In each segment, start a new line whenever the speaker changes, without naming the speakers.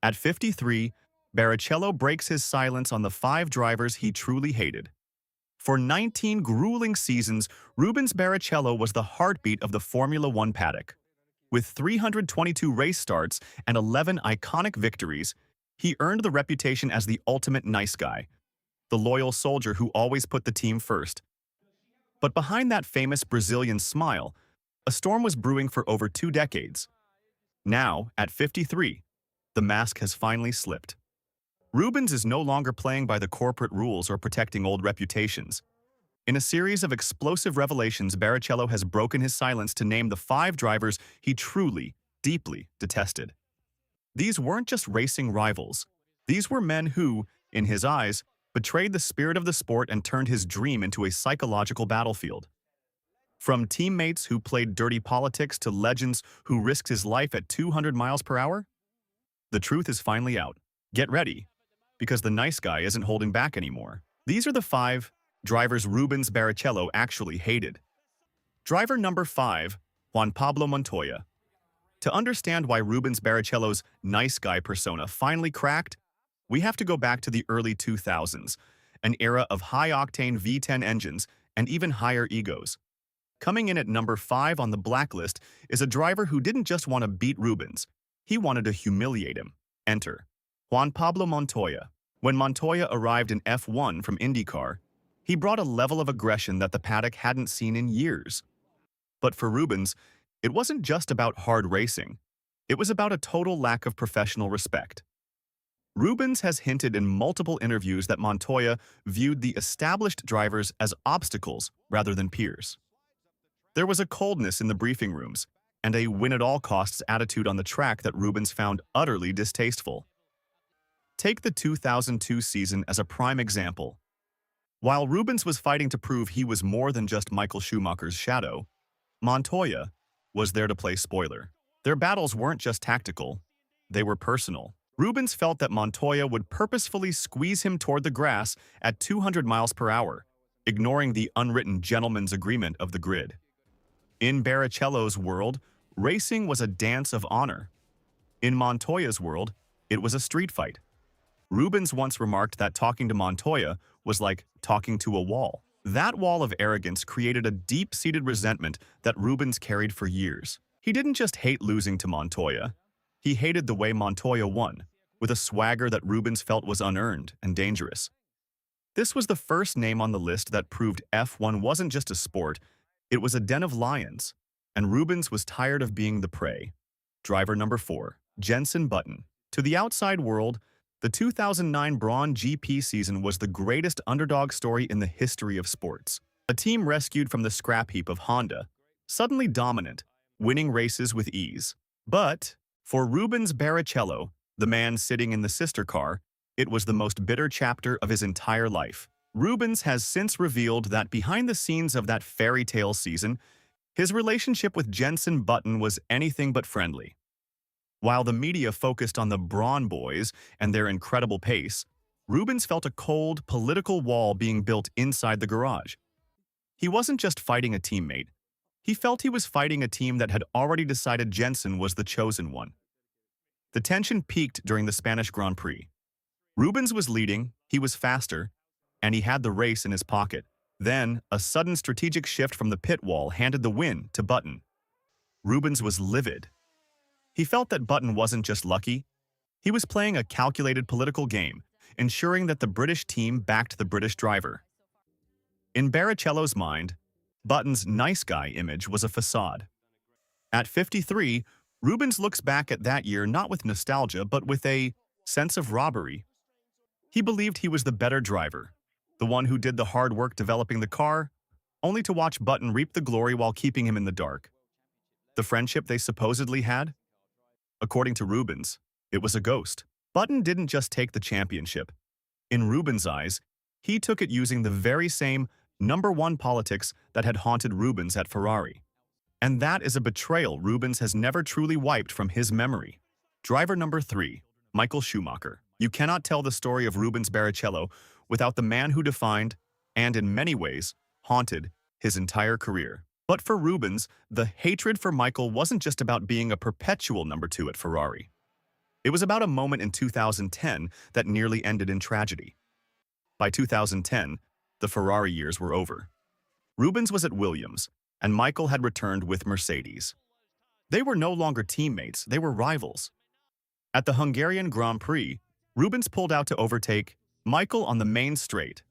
At 53, Barrichello breaks his silence on the 5 drivers he truly hated. For 19 grueling seasons, Rubens Barrichello was the heartbeat of the Formula One paddock. With 322 race starts and 11 iconic victories, he earned the reputation as the ultimate nice guy, the loyal soldier who always put the team first. But behind that famous Brazilian smile, a storm was brewing for over 2 decades. Now, at 53, the mask has finally slipped. Rubens is no longer playing by the corporate rules or protecting old reputations. In a series of explosive revelations, Barrichello has broken his silence to name the 5 drivers he truly, deeply detested. These weren't just racing rivals. These were men who, in his eyes, betrayed the spirit of the sport and turned his dream into a psychological battlefield. From teammates who played dirty politics to legends who risked his life at 200 miles per hour, the truth is finally out. Get ready, because the nice guy isn't holding back anymore. These are the 5 drivers Rubens Barrichello actually hated. Driver number 5, Juan Pablo Montoya. To understand why Rubens Barrichello's nice guy persona finally cracked, we have to go back to the early 2000s, an era of high-octane V10 engines and even higher egos. Coming in at number 5 on the blacklist is a driver who didn't just want to beat Rubens, he wanted to humiliate him. Enter Juan Pablo Montoya. When Montoya arrived in F1 from IndyCar, he brought a level of aggression that the paddock hadn't seen in years. But for Rubens, it wasn't just about hard racing. It was about a total lack of professional respect. Rubens has hinted in multiple interviews that Montoya viewed the established drivers as obstacles rather than peers. There was a coldness in the briefing rooms and a win-at-all-costs attitude on the track that Rubens found utterly distasteful. Take the 2002 season as a prime example. While Rubens was fighting to prove he was more than just Michael Schumacher's shadow, Montoya was there to play spoiler. Their battles weren't just tactical, they were personal. Rubens felt that Montoya would purposefully squeeze him toward the grass at 200 miles per hour, ignoring the unwritten gentleman's agreement of the grid. In Barrichello's world, racing was a dance of honor. In Montoya's world, it was a street fight. Rubens once remarked that talking to Montoya was like talking to a wall. That wall of arrogance created a deep-seated resentment that Rubens carried for years. He didn't just hate losing to Montoya. He hated the way Montoya won, with a swagger that Rubens felt was unearned and dangerous. This was the first name on the list that proved F1 wasn't just a sport, it was a den of lions, and Rubens was tired of being the prey. Driver number 4, Jenson Button. To the outside world, the 2009 Braun GP season was the greatest underdog story in the history of sports. A team rescued from the scrap heap of Honda, suddenly dominant, winning races with ease. But for Rubens Barrichello, the man sitting in the sister car, it was the most bitter chapter of his entire life. Rubens has since revealed that behind the scenes of that fairy tale season, his relationship with Jenson Button was anything but friendly. While the media focused on the Braun boys and their incredible pace, Rubens felt a cold, political wall being built inside the garage. He wasn't just fighting a teammate. He felt he was fighting a team that had already decided Jenson was the chosen one. The tension peaked during the Spanish Grand Prix. Rubens was leading, he was faster, and he had the race in his pocket. Then, a sudden strategic shift from the pit wall handed the win to Button. Rubens was livid. He felt that Button wasn't just lucky. He was playing a calculated political game, ensuring that the British team backed the British driver. In Barrichello's mind, Button's nice guy image was a facade. At 53, Rubens looks back at that year not with nostalgia but with a sense of robbery. He believed he was the better driver, the one who did the hard work developing the car, only to watch Button reap the glory while keeping him in the dark. The friendship they supposedly had? According to Rubens, it was a ghost. Button didn't just take the championship. In Rubens' eyes, he took it using the very same number one politics that had haunted Rubens at Ferrari. And that is a betrayal Rubens has never truly wiped from his memory. Driver number 3, Michael Schumacher. You cannot tell the story of Rubens Barrichello without the man who defined, and in many ways, haunted, his entire career. But for Rubens, the hatred for Michael wasn't just about being a perpetual number 2 at Ferrari. It was about a moment in 2010 that nearly ended in tragedy. By 2010, the Ferrari years were over. Rubens was at Williams, and Michael had returned with Mercedes. They were no longer teammates, they were rivals. At the Hungarian Grand Prix, Rubens pulled out to overtake Michael on the main straight.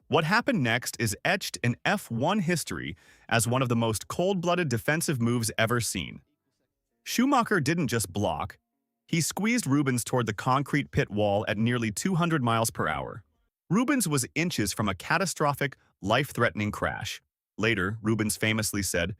What happened next is etched in F1 history as one of the most cold-blooded defensive moves ever seen. Schumacher didn't just block, he squeezed Rubens toward the concrete pit wall at nearly 200 miles per hour. Rubens was inches from a catastrophic, life-threatening crash. Later, Rubens famously said,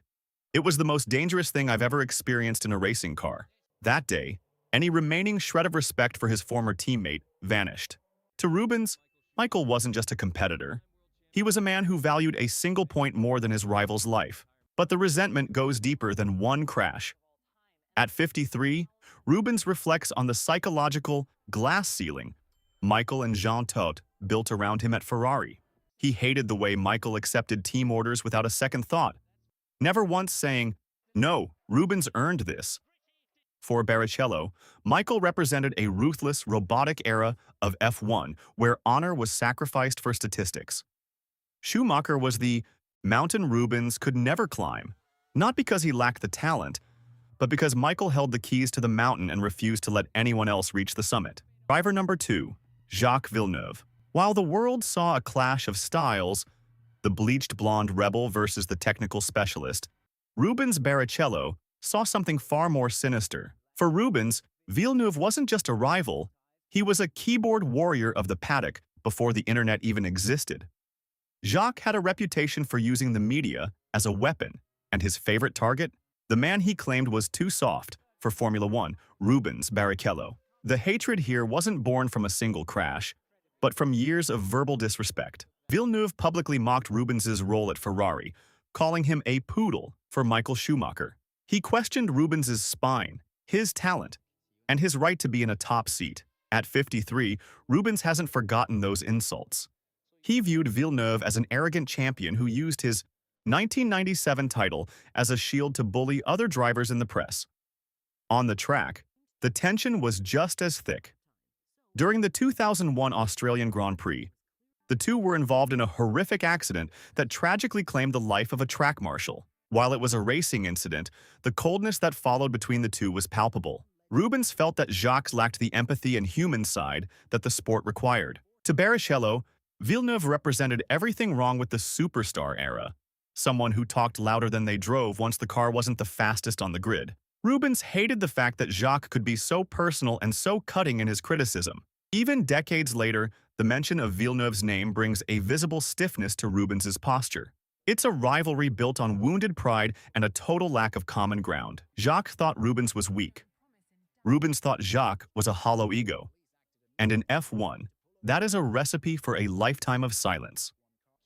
"It was the most dangerous thing I've ever experienced in a racing car." That day, any remaining shred of respect for his former teammate vanished. To Rubens, Michael wasn't just a competitor. He was a man who valued a single point more than his rival's life. But the resentment goes deeper than one crash. At 53, Rubens reflects on the psychological glass ceiling Michael and Jean Todt built around him at Ferrari. He hated the way Michael accepted team orders without a second thought, never once saying, "No, Rubens earned this." For Barrichello, Michael represented a ruthless, robotic era of F1 where honor was sacrificed for statistics. Schumacher was the mountain Rubens could never climb, not because he lacked the talent, but because Michael held the keys to the mountain and refused to let anyone else reach the summit. Driver number 2, Jacques Villeneuve. While the world saw a clash of styles, the bleached blonde rebel versus the technical specialist, Rubens Barrichello saw something far more sinister. For Rubens, Villeneuve wasn't just a rival, he was a keyboard warrior of the paddock before the internet even existed. Jacques had a reputation for using the media as a weapon, and his favorite target? The man he claimed was too soft for Formula One, Rubens Barrichello. The hatred here wasn't born from a single crash, but from years of verbal disrespect. Villeneuve publicly mocked Rubens's role at Ferrari, calling him a poodle for Michael Schumacher. He questioned Rubens's spine, his talent, and his right to be in a top seat. At 53, Rubens hasn't forgotten those insults. He viewed Villeneuve as an arrogant champion who used his 1997 title as a shield to bully other drivers in the press. On the track, the tension was just as thick. During the 2001 Australian Grand Prix, the two were involved in a horrific accident that tragically claimed the life of a track marshal. While it was a racing incident, the coldness that followed between the two was palpable. Rubens felt that Jacques lacked the empathy and human side that the sport required. To Barrichello, Villeneuve represented everything wrong with the superstar era, someone who talked louder than they drove once the car wasn't the fastest on the grid. Rubens hated the fact that Jacques could be so personal and so cutting in his criticism. Even decades later, the mention of Villeneuve's name brings a visible stiffness to Rubens's posture. It's a rivalry built on wounded pride and a total lack of common ground. Jacques thought Rubens was weak. Rubens thought Jacques was a hollow ego. And in F1, that is a recipe for a lifetime of silence.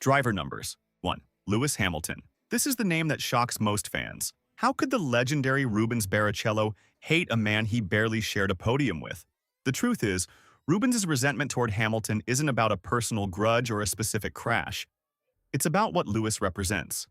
Driver numbers. 1. Lewis Hamilton. This is the name that shocks most fans. How could the legendary Rubens Barrichello hate a man he barely shared a podium with? The truth is, Rubens's resentment toward Hamilton isn't about a personal grudge or a specific crash. It's about what Lewis represents.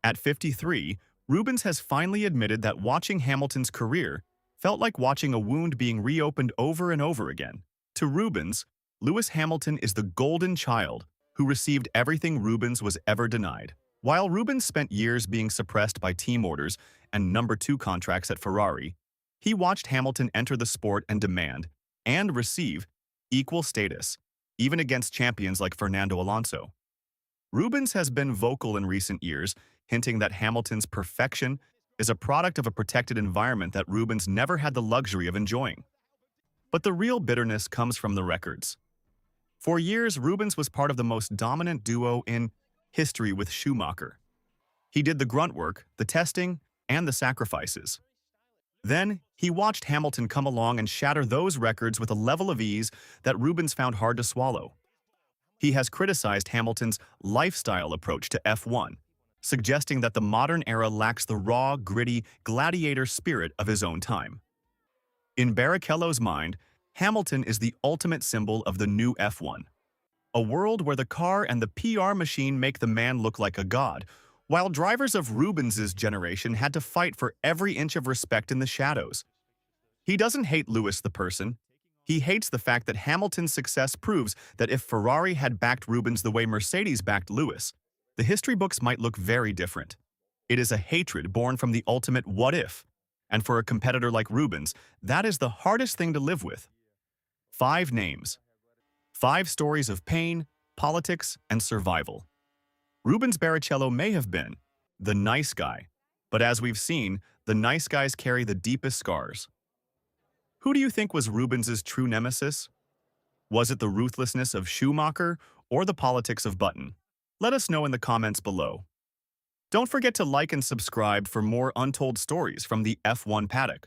At 53, Rubens has finally admitted that watching Hamilton's career felt like watching a wound being reopened over and over again. To Rubens, Lewis Hamilton is the golden child who received everything Rubens was ever denied. While Rubens spent years being suppressed by team orders and number 2 contracts at Ferrari, he watched Hamilton enter the sport and demand, and receive, equal status, even against champions like Fernando Alonso. Rubens has been vocal in recent years, hinting that Hamilton's perfection is a product of a protected environment that Rubens never had the luxury of enjoying. But the real bitterness comes from the records. For years, Rubens was part of the most dominant duo in history with Schumacher. He did the grunt work, the testing, and the sacrifices. Then, he watched Hamilton come along and shatter those records with a level of ease that Rubens found hard to swallow. He has criticized Hamilton's lifestyle approach to F1, suggesting that the modern era lacks the raw, gritty, gladiator spirit of his own time. In Barrichello's mind, Hamilton is the ultimate symbol of the new F1, a world where the car and the PR machine make the man look like a god, while drivers of Rubens's generation had to fight for every inch of respect in the shadows. He doesn't hate Lewis the person. He hates the fact that Hamilton's success proves that if Ferrari had backed Rubens the way Mercedes backed Lewis, the history books might look very different. It is a hatred born from the ultimate what if. And for a competitor like Rubens, that is the hardest thing to live with. 5 names. 5 stories of pain, politics, and survival. Rubens Barrichello may have been the nice guy, but as we've seen, the nice guys carry the deepest scars. Who do you think was Rubens's true nemesis? Was it the ruthlessness of Schumacher or the politics of Button? Let us know in the comments below. Don't forget to like and subscribe for more untold stories from the F1 paddock.